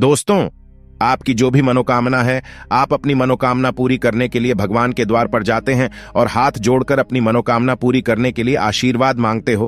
दोस्तों, आपकी जो भी मनोकामना है, आप अपनी मनोकामना पूरी करने के लिए भगवान के द्वार पर जाते हैं और हाथ जोड़कर अपनी मनोकामना पूरी करने के लिए आशीर्वाद मांगते हो,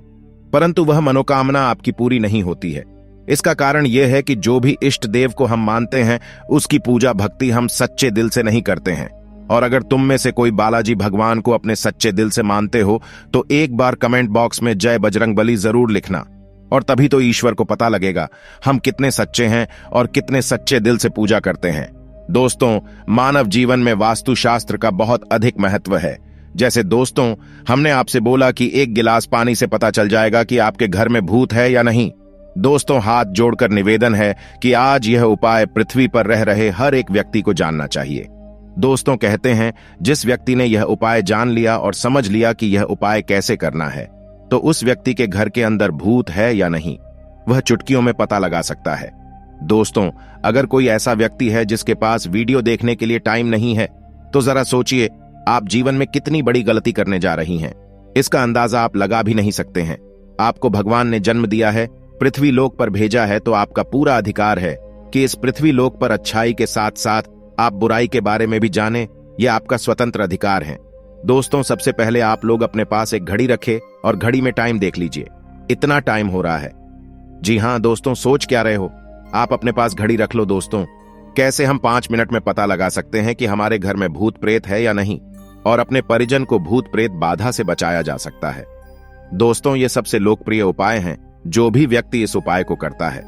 परंतु वह मनोकामना आपकी पूरी नहीं होती है। इसका कारण यह है कि जो भी इष्ट देव को हम मानते हैं, उसकी पूजा भक्ति हम सच्चे दिल से नहीं करते हैं। और अगर तुम में से कोई बालाजी भगवान को अपने सच्चे दिल से मानते हो, तो एक बार कमेंट बॉक्स में जय बजरंगबली जरूर लिखना, और तभी तो ईश्वर को पता लगेगा हम कितने सच्चे हैं और कितने सच्चे दिल से पूजा करते हैं। दोस्तों, मानव जीवन में वास्तुशास्त्र का बहुत अधिक महत्व है। जैसे दोस्तों, हमने आपसे बोला कि एक गिलास पानी से पता चल जाएगा कि आपके घर में भूत है या नहीं। दोस्तों, हाथ जोड़कर निवेदन है कि आज यह उपाय पृथ्वी पर रह रहे हर एक व्यक्ति को जानना चाहिए। दोस्तों, कहते हैं जिस व्यक्ति ने यह उपाय जान लिया और समझ लिया कि यह उपाय कैसे करना है, तो उस व्यक्ति के घर के अंदर भूत है या नहीं, वह चुटकियों में पता लगा सकता है। दोस्तों, अगर कोई ऐसा व्यक्ति है जिसके पास वीडियो देखने के लिए टाइम नहीं है, तो जरा सोचिए आप जीवन में कितनी बड़ी गलती करने जा रही हैं। इसका अंदाजा आप लगा भी नहीं सकते हैं। आपको भगवान ने जन्म दिया है, पृथ्वी लोक पर भेजा है, तो आपका पूरा अधिकार है कि इस पृथ्वी लोक पर अच्छाई के साथ साथ आप बुराई के बारे में भी जानें। यह आपका स्वतंत्र अधिकार है। दोस्तों, सबसे पहले आप लोग अपने पास एक घड़ी रखें और घड़ी में टाइम देख लीजिए। इतना टाइम हो रहा है। जी हां दोस्तों, सोच क्या रहे हो? आप अपने पास घड़ी रख लो। दोस्तों, कैसे हम 5 मिनट में पता लगा सकते हैं कि हमारे घर में भूत प्रेत है या नहीं, और अपने परिजन को भूत प्रेत बाधा से बचाया जा सकता है? दोस्तों, ये सबसे लोकप्रिय उपाय हैं। जो भी व्यक्ति इस उपाय को करता है,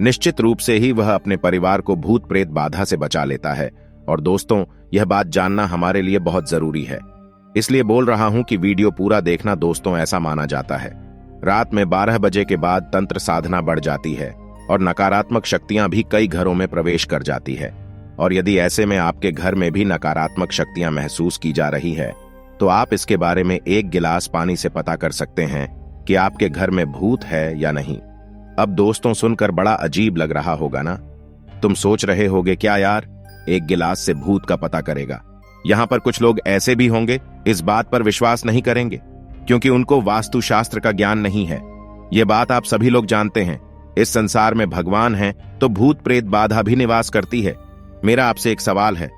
निश्चित रूप से ही वह अपने परिवार को भूत प्रेत बाधा से बचा लेता है। और दोस्तों, यह बात जानना हमारे लिए बहुत जरूरी है, इसलिए बोल रहा हूं कि वीडियो पूरा देखना। दोस्तों, ऐसा माना जाता है रात में 12 बजे के बाद तंत्र साधना बढ़ जाती है और नकारात्मक शक्तियां भी कई घरों में प्रवेश कर जाती है। और यदि ऐसे में आपके घर में भी नकारात्मक शक्तियां महसूस की जा रही है, तो आप इसके बारे में एक गिलास पानी से पता कर सकते हैं कि आपके घर में भूत है या नहीं। अब दोस्तों, सुनकर बड़ा अजीब लग रहा होगा ना? तुम सोच रहे होगे क्या यार, एक गिलास से भूत का पता करेगा? यहां पर कुछ लोग ऐसे भी होंगे इस बात पर विश्वास नहीं करेंगे, क्योंकि उनको वास्तुशास्त्र का ज्ञान नहीं है। यह बात आप सभी लोग जानते हैं। इस संसार में भगवान है तो भूत प्रेत बाधा भी निवास करती है। मेरा आपसे एक सवाल है,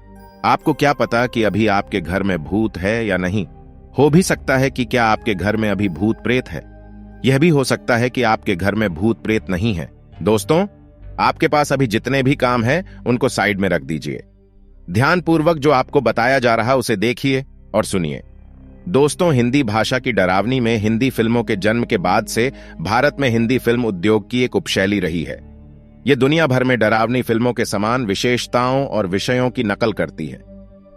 आपको क्या पता कि अभी आपके घर में भूत है या नहीं? हो भी सकता है कि क्या आपके घर में अभी भूत प्रेत है। यह भी हो सकता है कि आपके घर में भूत प्रेत नहीं है। दोस्तों, आपके पास अभी जितने भी काम हैं उनको साइड में रख दीजिए। ध्यानपूर्वक जो आपको बताया जा रहा उसे देखिए और सुनिए। दोस्तों, हिंदी भाषा की डरावनी में हिंदी फिल्मों के जन्म के बाद से भारत में हिंदी फिल्म उद्योग की एक उपशैली रही है। यह दुनिया भर में डरावनी फिल्मों के समान विशेषताओं और विषयों की नकल करती है।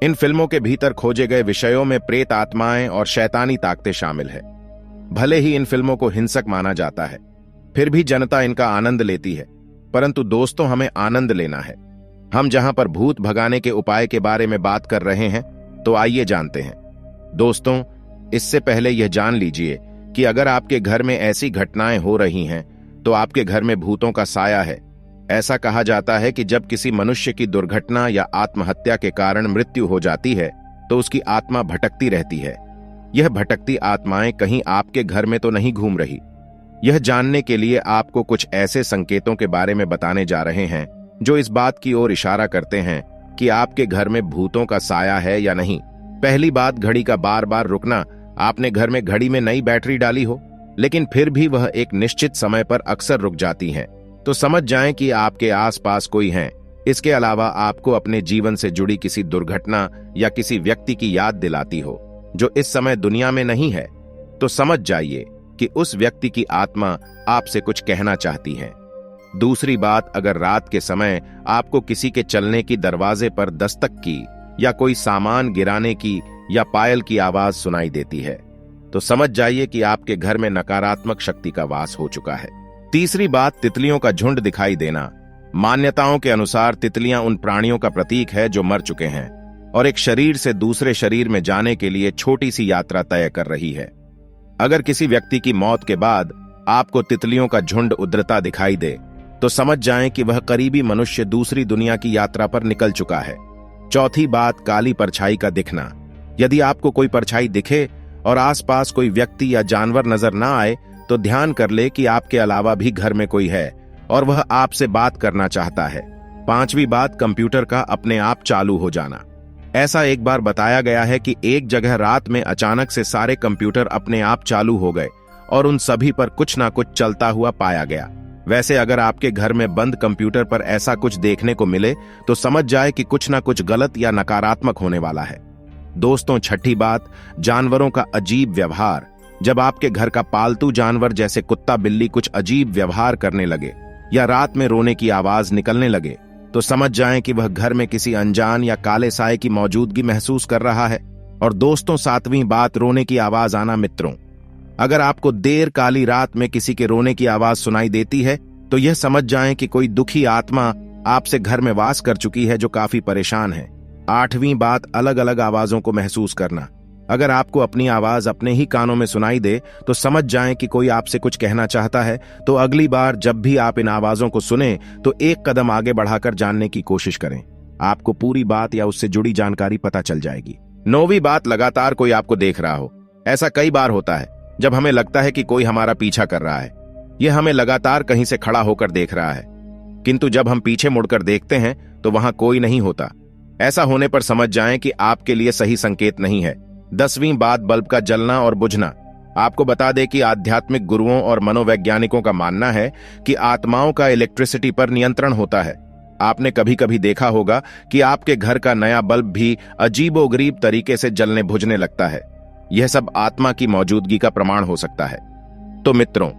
इन फिल्मों के भीतर खोजे गए विषयों में प्रेत आत्माएं और शैतानी ताकतें शामिल है। भले ही इन फिल्मों को हिंसक माना जाता है, फिर भी जनता इनका आनंद लेती है। परंतु दोस्तों, हमें आनंद लेना है। हम जहां पर भूत भगाने के उपाय के बारे में बात कर रहे हैं, तो आइए जानते हैं। दोस्तों, इससे पहले यह जान लीजिए कि अगर आपके घर में ऐसी घटनाएं हो रही हैं, तो आपके घर में भूतों का साया है। ऐसा कहा जाता है कि जब किसी मनुष्य की दुर्घटना या आत्महत्या के कारण मृत्यु हो जाती है, तो उसकी आत्मा भटकती रहती है। यह भटकती आत्माएं कहीं आपके घर में तो नहीं घूम रही। यह जानने के लिए आपको कुछ ऐसे संकेतों के बारे में बताने जा रहे हैं जो इस बात की ओर इशारा करते हैं कि आपके घर में भूतों का साया है या नहीं। पहली बात, घड़ी का बार बार रुकना। आपने घर में घड़ी में नई बैटरी डाली हो, लेकिन फिर भी वह एक निश्चित समय पर अक्सर रुक जाती है, तो समझ जाएं कि आपके आसपास कोई है। इसके अलावा आपको अपने जीवन से जुड़ी किसी दुर्घटना या किसी व्यक्ति की याद दिलाती हो जो इस समय दुनिया में नहीं है, तो समझ जाइए कि उस व्यक्ति की आत्मा आपसे कुछ कहना चाहती है। दूसरी बात, अगर रात के समय आपको किसी के चलने की दरवाजे पर दस्तक की या कोई सामान गिराने की या पायल की आवाज सुनाई देती है, तो समझ जाइए कि आपके घर में नकारात्मक शक्ति का वास हो चुका है। तीसरी बात, तितलियों का झुंड दिखाई देना। मान्यताओं के अनुसार तितलियां उन प्राणियों का प्रतीक है जो मर चुके हैं और एक शरीर से दूसरे शरीर में जाने के लिए छोटी सी यात्रा तय कर रही है। अगर किसी व्यक्ति की मौत के बाद आपको तितलियों का झुंड उद्रता दिखाई दे, तो समझ जाएं कि वह करीबी मनुष्य दूसरी दुनिया की यात्रा पर निकल चुका है। चौथी बात, काली परछाई का दिखना। यदि आपको कोई परछाई दिखे और आसपास कोई व्यक्ति या जानवर नजर ना आए, तो ध्यान कर ले कि आपके अलावा भी घर में कोई है और वह आपसे बात करना चाहता है। 5वीं बात, कंप्यूटर का अपने आप चालू हो जाना। ऐसा एक बार बताया गया है कि एक जगह रात में अचानक से सारे कंप्यूटर अपने आप चालू हो गए और उन सभी पर कुछ ना कुछ चलता हुआ पाया गया। वैसे अगर आपके घर में बंद कंप्यूटर पर ऐसा कुछ देखने को मिले तो समझ जाए कि कुछ ना कुछ गलत या नकारात्मक होने वाला है। दोस्तों, छठी बात, जानवरों का अजीब व्यवहार। जब आपके घर का पालतू जानवर जैसे कुत्ता बिल्ली कुछ अजीब व्यवहार करने लगे या रात में रोने की आवाज निकलने लगे तो समझ जाएं कि वह घर में किसी अनजान या काले साए की मौजूदगी महसूस कर रहा है। और दोस्तों, 7वीं बात, रोने की आवाज आना। मित्रों, अगर आपको देर काली रात में किसी के रोने की आवाज सुनाई देती है तो यह समझ जाएं कि कोई दुखी आत्मा आपसे घर में वास कर चुकी है जो काफी परेशान है। 8वीं बात, अलग अलग आवाजों को महसूस करना। अगर आपको अपनी आवाज अपने ही कानों में सुनाई दे तो समझ जाएं कि कोई आपसे कुछ कहना चाहता है। तो अगली बार जब भी आप इन आवाजों को सुने तो एक कदम आगे बढ़ाकर जानने की कोशिश करें। आपको पूरी बात या उससे जुड़ी जानकारी पता चल जाएगी। 9वीं बात, लगातार कोई आपको देख रहा हो। ऐसा कई बार होता है जब हमें लगता है कि कोई हमारा पीछा कर रहा है। यह हमें लगातार कहीं से खड़ा होकर देख रहा है, किंतु जब हम पीछे मुड़कर देखते हैं तो वहां कोई नहीं होता। ऐसा होने पर समझ जाएं कि आपके लिए सही संकेत नहीं है। 10वीं बात, बल्ब का जलना और बुझना। आपको बता दें कि आध्यात्मिक गुरुओं और मनोवैज्ञानिकों का मानना है कि आत्माओं का इलेक्ट्रिसिटी पर नियंत्रण होता है। आपने कभी कभी देखा होगा कि आपके घर का नया बल्ब भी अजीबोगरीब तरीके से जलने बुझने लगता है। यह सब आत्मा की मौजूदगी का प्रमाण हो सकता है। तो मित्रों,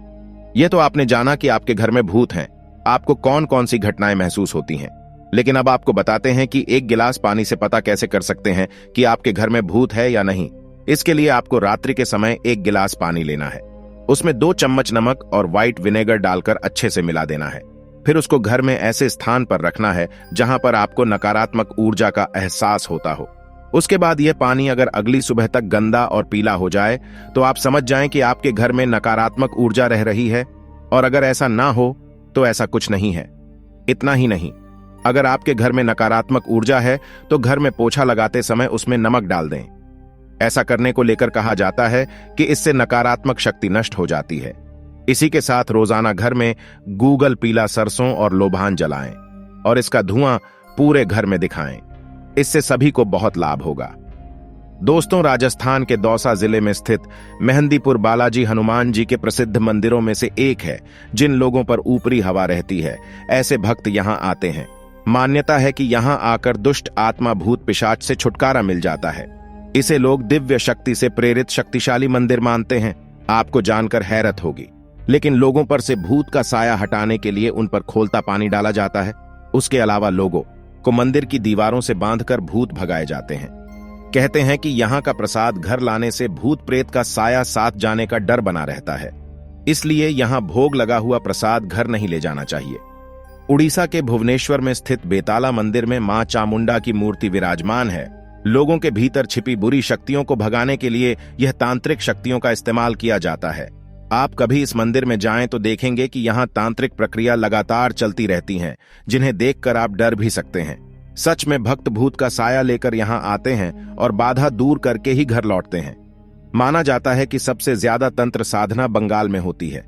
यह तो आपने जाना कि आपके घर में भूत हैं, आपको कौन कौन सी घटनाएं महसूस होती हैं। लेकिन अब आपको बताते हैं कि एक गिलास पानी से पता कैसे कर सकते हैं कि आपके घर में भूत है या नहीं। इसके लिए आपको रात्रि के समय एक गिलास पानी लेना है, उसमें 2 चम्मच नमक और व्हाइट विनेगर डालकर अच्छे से मिला देना है। फिर उसको घर में ऐसे स्थान पर रखना है जहां पर आपको नकारात्मक ऊर्जा का एहसास होता हो। उसके बाद यह पानी अगर अगली सुबह तक गंदा और पीला हो जाए तो आप समझ जाएं कि आपके घर में नकारात्मक ऊर्जा रह रही है। और अगर ऐसा ना हो तो ऐसा कुछ नहीं है। इतना ही नहीं, अगर आपके घर में नकारात्मक ऊर्जा है तो घर में पोछा लगाते समय उसमें नमक डाल दें। ऐसा करने को लेकर कहा जाता है कि इससे नकारात्मक शक्ति नष्ट हो जाती है। इसी के साथ रोजाना घर में गूगल पीला सरसों और लोबान जलाएं और इसका धुआं पूरे घर में दिखाएं। इससे सभी को बहुत लाभ होगा। दोस्तों, राजस्थान के दौसा जिले में स्थित मेहंदीपुर बालाजी हनुमान जी के प्रसिद्ध मंदिरों में से एक है जिन लोगों पर ऊपरी हवा रहती है। ऐसे भक्त यहां आते हैं। मान्यता है कि यहां आकर दुष्ट आत्मा भूत पिशाच से छुटकारा मिल जाता है। इसे लोग दिव्य शक्ति से प्रेरित शक्तिशाली मंदिर मानते हैं। आपको जानकर हैरत होगी, लेकिन लोगों पर से भूत का साया हटाने के लिए उन पर खोलता पानी डाला जाता है। उसके अलावा लोगों को मंदिर की दीवारों से बांधकर भूत भगाए जाते हैं। कहते हैं कि यहाँ का प्रसाद घर लाने से भूत प्रेत का साया साथ जाने का डर बना रहता है, इसलिए यहाँ भोग लगा हुआ प्रसाद घर नहीं ले जाना चाहिए। उड़ीसा के भुवनेश्वर में स्थित बेताला मंदिर में मां चामुंडा की मूर्ति विराजमान है। लोगों के भीतर छिपी बुरी शक्तियों को भगाने के लिए यह तांत्रिक शक्तियों का इस्तेमाल किया जाता है। आप कभी इस मंदिर में जाएं तो देखेंगे कि यहाँ तांत्रिक प्रक्रिया लगातार चलती रहती हैं, जिन्हें देखकर आप डर भी सकते हैं। सच में भक्त भूत का साया लेकर यहाँ आते हैं और बाधा दूर करके ही घर लौटते हैं। माना जाता है कि सबसे ज्यादा तंत्र साधना बंगाल में होती है।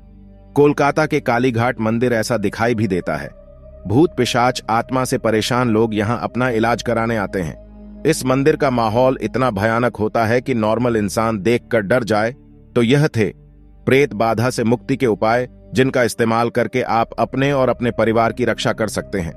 कोलकाता के कालीघाट मंदिर ऐसा दिखाई भी देता है। भूत पिशाच आत्मा से परेशान लोग यहाँ अपना इलाज कराने आते हैं। इस मंदिर का माहौल इतना भयानक होता है कि नॉर्मल इंसान देखकर डर जाए। तो यह थे प्रेत बाधा से मुक्ति के उपाय, जिनका इस्तेमाल करके आप अपने और अपने परिवार की रक्षा कर सकते हैं।